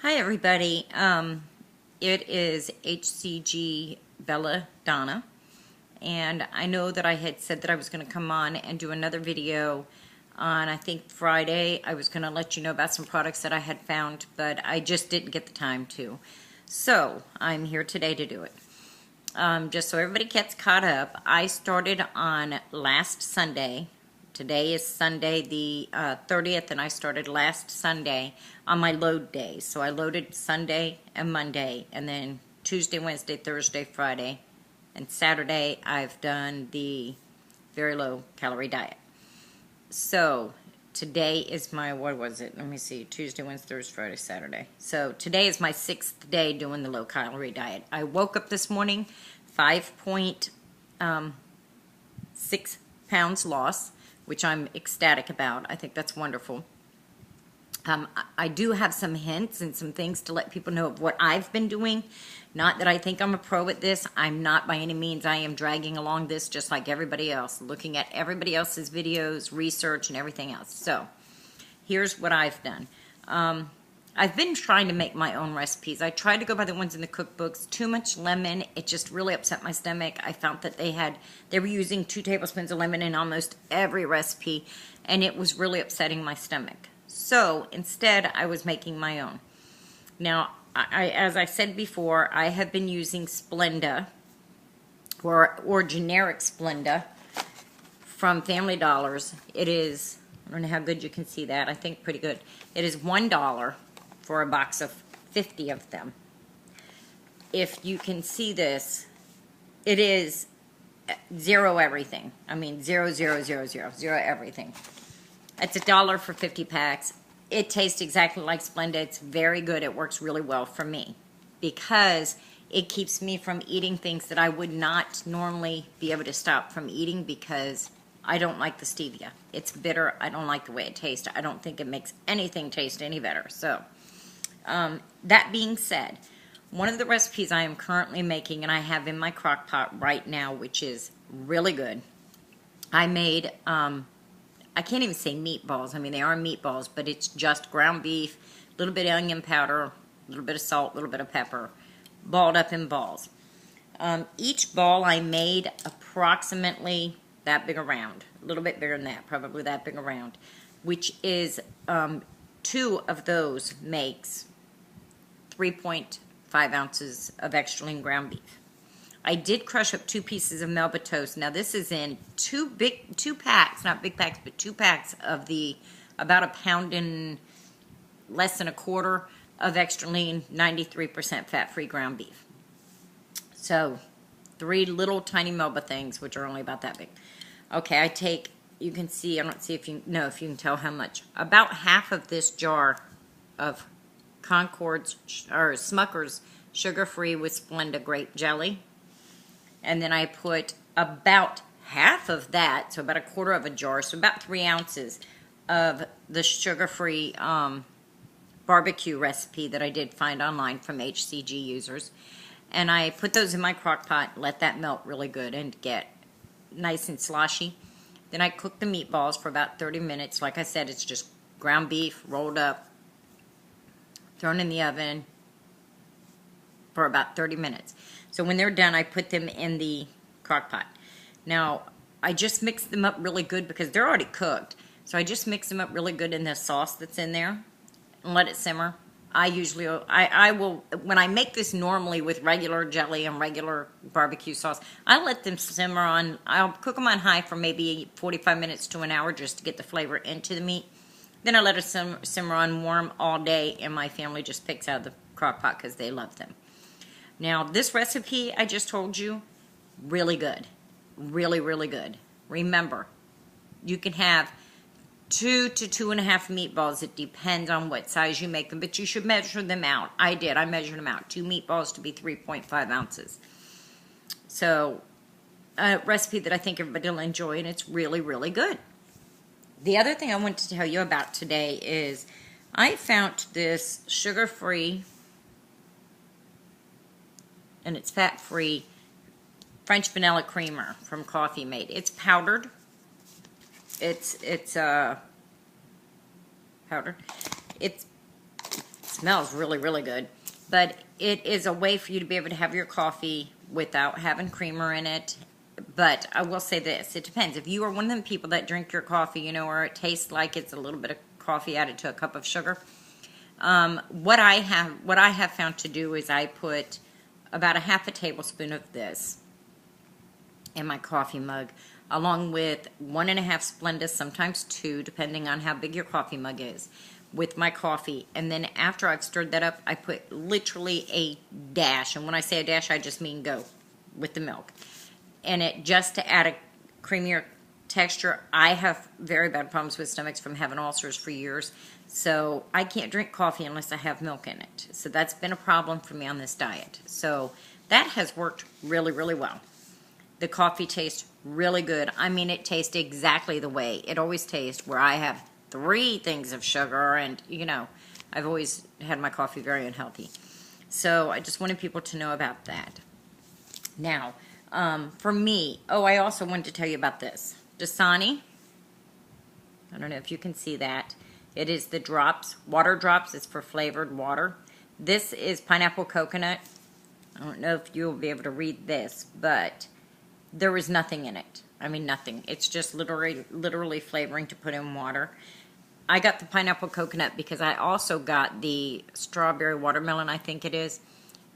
Hi everybody. It is HCG Belladonna, and I know that I had said that I was going to come on and do another video on, I think, Friday. I was going to let you know about some products that I had found, but I just didn't get the time to. So I'm here today to do it. Just so everybody gets caught up, I started on last Sunday. Today is Sunday the 30th, and I started last Sunday on my load days. So I loaded Sunday and Monday, and then Tuesday, Wednesday, Thursday, Friday, and Saturday I've done the very low calorie diet. So today is my, what was it? Let me see, Tuesday, Wednesday, Thursday, Friday, Saturday. So today is my 6th day doing the low calorie diet. I woke up this morning, 5.6 pounds loss, which I'm ecstatic about. I think that's wonderful. I do have some hints and some things to let people know of what I've been doing. Not that I think I'm a pro at this. I'm not by any means. I am dragging along this just like everybody else, looking at everybody else's videos, research, and everything else. So here's what I've done. I've been trying to make my own recipes. I tried to go by the ones in the cookbooks. Too much lemon. It just really upset my stomach. I found that they were using 2 tablespoons of lemon in almost every recipe, and it was really upsetting my stomach. So instead, I was making my own. Now, as I said before, I have been using Splenda or generic Splenda from Family Dollars. It is, I don't know how good you can see that. I think pretty good. It is $1 for a box of 50 of them. If you can see this, it is zero everything. I mean, zero everything. It's $1 for 50 packs. It tastes exactly like Splenda. It's very good. It works really well for me because it keeps me from eating things that I would not normally be able to stop from eating because I don't like the stevia. It's bitter. I don't like the way it tastes. I don't think it makes anything taste any better. So, that being said, one of the recipes I am currently making, and I have in my crock pot right now, which is really good, I made, I can't even say meatballs. I mean, they are meatballs, but it's just ground beef, a little bit of onion powder, a little bit of salt, a little bit of pepper, balled up in balls. Each ball I made approximately that big around, a little bit bigger than that, probably that big around, which is 2 of those makes 3.5 ounces of extra lean ground beef. I did crush up 2 pieces of Melba toast. Now this is in 2 packs, not big packs, but 2 packs of the about a pound and less than a quarter of extra lean 93% fat-free ground beef. So 3 little tiny Melba things, which are only about that big. Okay, I take, you can see, I don't see if you know if you can tell how much. About half of this jar of Concord's or Smucker's sugar-free with Splenda grape jelly. And then I put about half of that, so about a quarter of a jar, so about 3 ounces of the sugar-free barbecue recipe that I did find online from HCG users. And I put those in my crock pot, let that melt really good and get nice and sloshy. Then I cook the meatballs for about 30 minutes. Like I said, it's just ground beef rolled up, thrown in the oven for about 30 minutes. So when they're done, I put them in the crock pot. Now, I just mix them up really good because they're already cooked. So I just mix them up really good in the sauce that's in there and let it simmer. I will, when I make this normally with regular jelly and regular barbecue sauce, I let them simmer on, I'll cook them on high for maybe 45 minutes to an hour just to get the flavor into the meat. Then I let it simmer on warm all day, and my family just picks out of the crock pot because they love them. Now, this recipe I just told you, really good. Really, really good. Remember, you can have 2 to 2.5 meatballs. It depends on what size you make them, but you should measure them out. I did. I measured them out. 2 meatballs to be 3.5 ounces. So, a recipe that I think everybody will enjoy, and it's really, really good. The other thing I want to tell you about today is I found this sugar-free, and it's fat-free, French vanilla creamer from Coffee Mate. It's powdered. It's powdered. It's smells really, really good. But it is a way for you to be able to have your coffee without having creamer in it. But I will say this, it depends. If you are one of them people that drink your coffee, you know, or it tastes like it's a little bit of coffee added to a cup of sugar, what I have found to do is I put about a half a tablespoon of this in my coffee mug, along with 1.5 Splenda, sometimes 2, depending on how big your coffee mug is, with my coffee. And then after I've stirred that up, I put literally a dash, and when I say a dash, I just mean go with the milk. And it just to add a creamier texture. I have very bad problems with stomachs from having ulcers for years, so I can't drink coffee unless I have milk in it. So that's been a problem for me on this diet. So that has worked really, really well. The coffee tastes really good. I mean, it tastes exactly the way it always tastes, where I have 3 things of sugar, and, you know, I've always had my coffee very unhealthy. So I just wanted people to know about that. Now, for me, I also wanted to tell you about this. Dasani. I don't know if you can see that. It is the drops, water drops. It's for flavored water. This is pineapple coconut. I don't know if you'll be able to read this, but there is nothing in it. I mean, nothing. It's just literally flavoring to put in water. I got the pineapple coconut because I also got the strawberry watermelon, I think it is,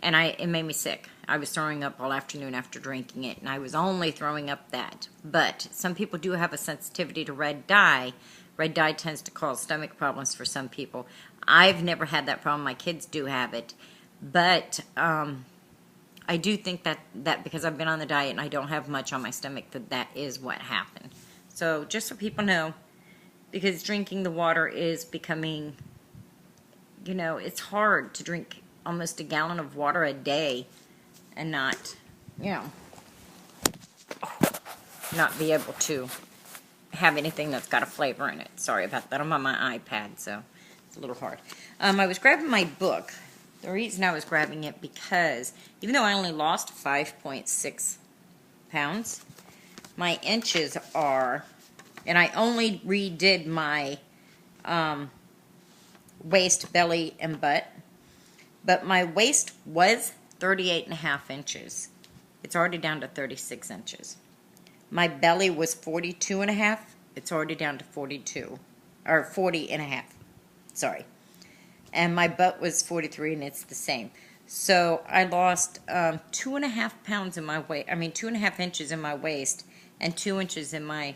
and it made me sick. I was throwing up all afternoon after drinking it, and I was only throwing up that. But some people do have a sensitivity to red dye. Red dye tends to cause stomach problems for some people. I've never had that problem. My kids do have it. But I do think that because I've been on the diet and I don't have much on my stomach, that is what happened. So just so people know, because drinking the water is becoming, you know, it's hard to drink almost a gallon of water a day and not, you know, not be able to have anything that's got a flavor in it. Sorry about that. I'm on my iPad, so it's a little hard. I was grabbing my book. The reason I was grabbing it because even though I only lost 5.6 pounds, my inches are, and I only redid my waist, belly, and butt, but my waist was 38.5 inches. It's already down to 36 inches. My belly was 42.5. It's already down to 42, or 40.5. Sorry. And my butt was 43, and it's the same. So I lost 2.5 pounds in my waist. I mean, 2.5 inches in my waist, and 2 inches in my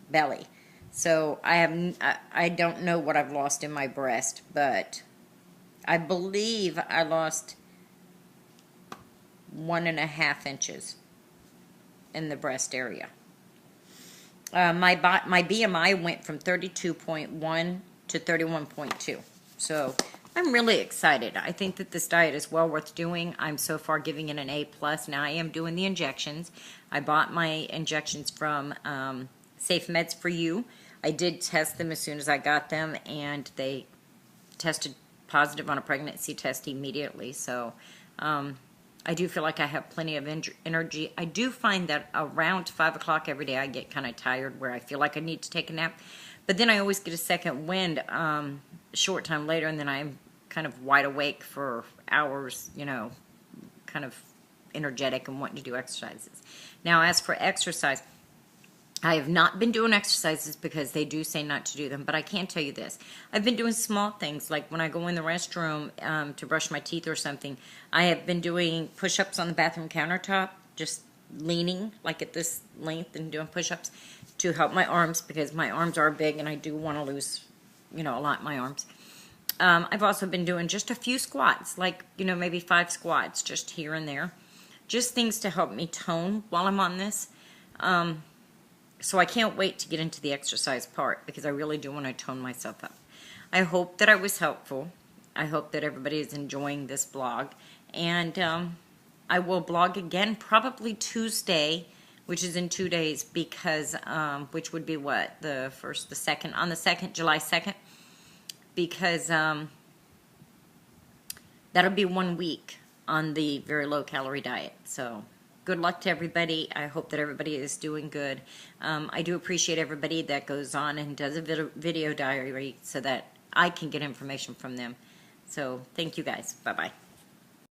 belly. So I don't know what I've lost in my breast, but I believe I lost 1.5 inches in the breast area. My BMI went from 32.1 to 31.2. So I'm really excited. I think that this diet is well worth doing. I'm so far giving it an A+. Now I am doing the injections. I bought my injections from Safe Meds for You. I did test them as soon as I got them, and they tested positive on a pregnancy test immediately. So I do feel like I have plenty of energy. I do find that around 5 o'clock every day I get kind of tired where I feel like I need to take a nap. But then I always get a second wind a short time later, and then I'm kind of wide awake for hours, you know, kind of energetic and wanting to do exercises. Now, as for exercise, I have not been doing exercises because they do say not to do them, but I can tell you this. I've been doing small things, like when I go in the restroom to brush my teeth or something, I have been doing push-ups on the bathroom countertop, just leaning like at this length and doing push-ups to help my arms, because my arms are big and I do want to lose, you know, a lot in my arms. I've also been doing just a few squats, like, you know, maybe 5 squats just here and there. Just things to help me tone while I'm on this. So I can't wait to get into the exercise part because I really do want to tone myself up. I hope that I was helpful. I hope that everybody is enjoying this blog. And I will blog again probably Tuesday, which is in 2 days, because, which would be what, the 1st, the 2nd, on the 2nd, July 2nd, because that'll be 1 week on the very low calorie diet. So good luck to everybody. I hope that everybody is doing good. I do appreciate everybody that goes on and does a video diary so that I can get information from them. So thank you guys. Bye-bye.